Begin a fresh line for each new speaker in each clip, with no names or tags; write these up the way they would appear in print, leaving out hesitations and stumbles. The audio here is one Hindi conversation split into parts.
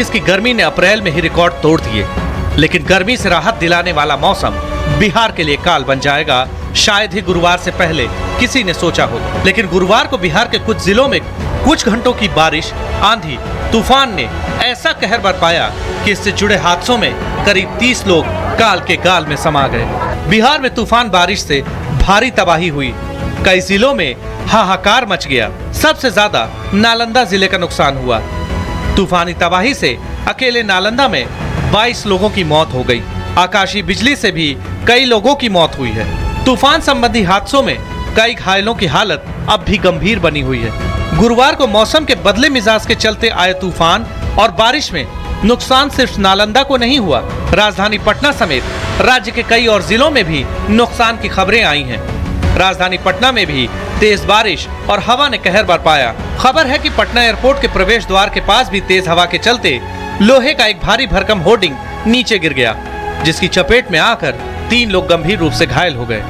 इसकी गर्मी ने अप्रैल में ही रिकॉर्ड तोड़ दिए, लेकिन गर्मी से राहत दिलाने वाला मौसम बिहार के लिए काल बन जाएगा, शायद ही गुरुवार से पहले किसी ने सोचा हो। लेकिन गुरुवार को बिहार के कुछ जिलों में कुछ घंटों की बारिश, आंधी, तूफान ने ऐसा कहर बरपाया कि इससे जुड़े हादसों में करीब 30 लोग काल के गाल में समा गए। बिहार में तूफान बारिश से भारी तबाही हुई, कई जिलों में हाहाकार मच गया। सबसे ज्यादा नालंदा जिले का नुकसान हुआ। तूफानी तबाही से अकेले नालंदा में 22 लोगों की मौत हो गई। आकाशीय बिजली से भी कई लोगों की मौत हुई है। तूफान संबंधी हादसों में कई घायलों की हालत अब भी गंभीर बनी हुई है। गुरुवार को मौसम के बदले मिजाज के चलते आए तूफान और बारिश में नुकसान सिर्फ नालंदा को नहीं हुआ, राजधानी पटना समेत राज्य के कई और जिलों में भी नुकसान की खबरें आई हैं। राजधानी पटना में भी तेज बारिश और हवा ने कहर बरपाया। खबर है कि पटना एयरपोर्ट के प्रवेश द्वार के पास भी तेज हवा के चलते लोहे का एक भारी भरकम होर्डिंग नीचे गिर गया, जिसकी चपेट में आकर 3 लोग गंभीर रूप से घायल हो गए।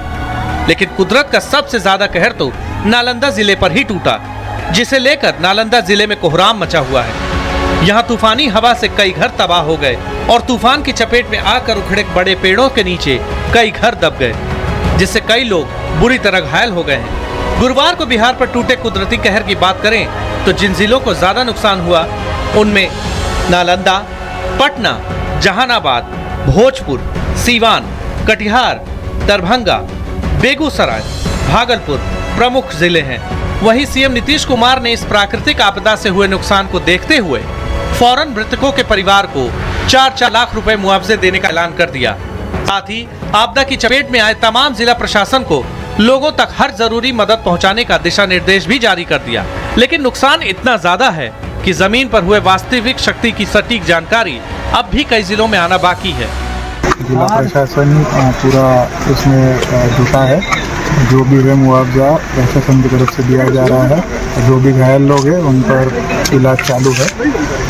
लेकिन कुदरत का सबसे ज्यादा कहर तो नालंदा जिले पर ही टूटा, जिसे लेकर नालंदा जिले में कोहराम मचा हुआ है। यहाँ तूफानी हवा से कई घर तबाह हो गए और तूफान की चपेट में आकर उखड़े बड़े पेड़ों के नीचे कई घर दब गए, जिससे कई लोग बुरी तरह घायल हो गए हैं। गुरुवार को बिहार पर टूटे कुदरती कहर की बात करें तो जिन जिलों को ज्यादा नुकसान हुआ उनमें नालंदा, पटना, जहानाबाद, भोजपुर, सीवान, कटिहार, दरभंगा, बेगूसराय, भागलपुर प्रमुख जिले हैं। वहीं सीएम नीतीश कुमार ने इस प्राकृतिक आपदा से हुए नुकसान को देखते हुए फौरन मृतकों के परिवार को 4-4 लाख रुपए मुआवजे देने का ऐलान कर दिया। साथ ही आपदा की चपेट में आए तमाम जिला प्रशासन को लोगों तक हर जरूरी मदद पहुंचाने का दिशा निर्देश भी जारी कर दिया। लेकिन नुकसान इतना ज्यादा है कि जमीन पर हुए वास्तविक क्षति की सटीक जानकारी अब भी कई जिलों में आना बाकी है।
जिला प्रशासन पूरा इसमें जुटा है। जो भी है मुआवजा प्रशासन की तरफ से दिया जा रहा है। जो भी घायल लोग हैं उन पर इलाज चालू है।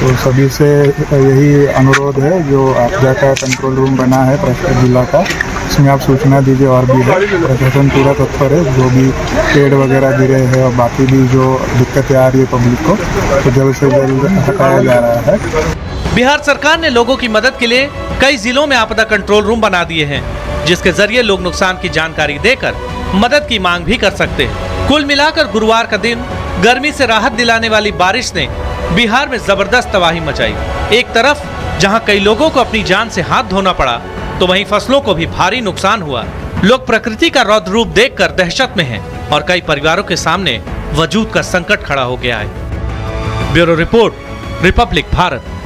तो सभी से यही अनुरोध है, जो आपदा का कंट्रोल रूम बना है प्रशासन जिला का, इसमें आप सूचना दीजिए। और भी है, प्रशासन पूरा तत्पर है। जो भी पेड़ वगैरह गिरे हैं और बाकी भी जो दिक्कतें आ रही है पब्लिक को, तो जल्द से जल्द हटाया जा रहा है।
बिहार सरकार ने लोगों की मदद के लिए कई जिलों में आपदा कंट्रोल रूम बना दिए हैं, जिसके जरिए लोग नुकसान की जानकारी देकर मदद की मांग भी कर सकते हैं। कुल मिलाकर गुरुवार का दिन गर्मी से राहत दिलाने वाली बारिश ने बिहार में जबरदस्त तबाही मचाई। एक तरफ जहां कई लोगों को अपनी जान से हाथ धोना पड़ा, तो वहीं फसलों को भी भारी नुकसान हुआ। लोग प्रकृति का रौद्र रूप देखकर दहशत में हैं और कई परिवारों के सामने वजूद का संकट खड़ा हो गया है। Bureau report, Republic Bharat.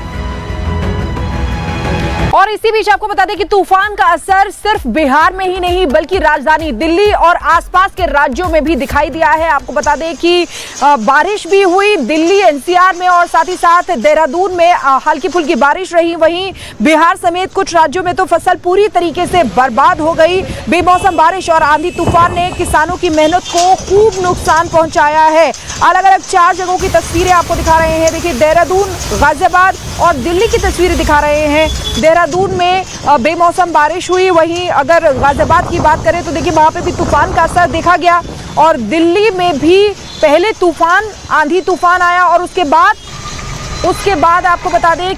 और इसी बीच आपको बता दें कि तूफान का असर सिर्फ बिहार में ही नहीं बल्कि राजधानी दिल्ली और आसपास के राज्यों में भी दिखाई दिया है। आपको बता दें कि बारिश भी हुई दिल्ली एनसीआर में और साथ ही साथ देहरादून में हल्की फुल्की बारिश रही। वहीं बिहार समेत कुछ राज्यों में तो फसल पूरी तरीके से बर्बाद हो गई। बेमौसम बारिश और आंधी तूफान ने किसानों की मेहनत को खूब नुकसान पहुंचाया है। अलग अलग 4 जगहों की तस्वीरें आपको दिखा रहे हैं। देखिए, देहरादून, गाजियाबाद और दिल्ली की तस्वीरें दिखा रहे हैं। देहरादून में बेमौसम बारिश हुई। वहीं अगर गाजियाबाद की बात करें तो देखिए वहां पे भी तूफान का असर देखा गया। और दिल्ली में भी पहले तूफान, आंधी तूफान आया और उसके बाद आपको बता दें कि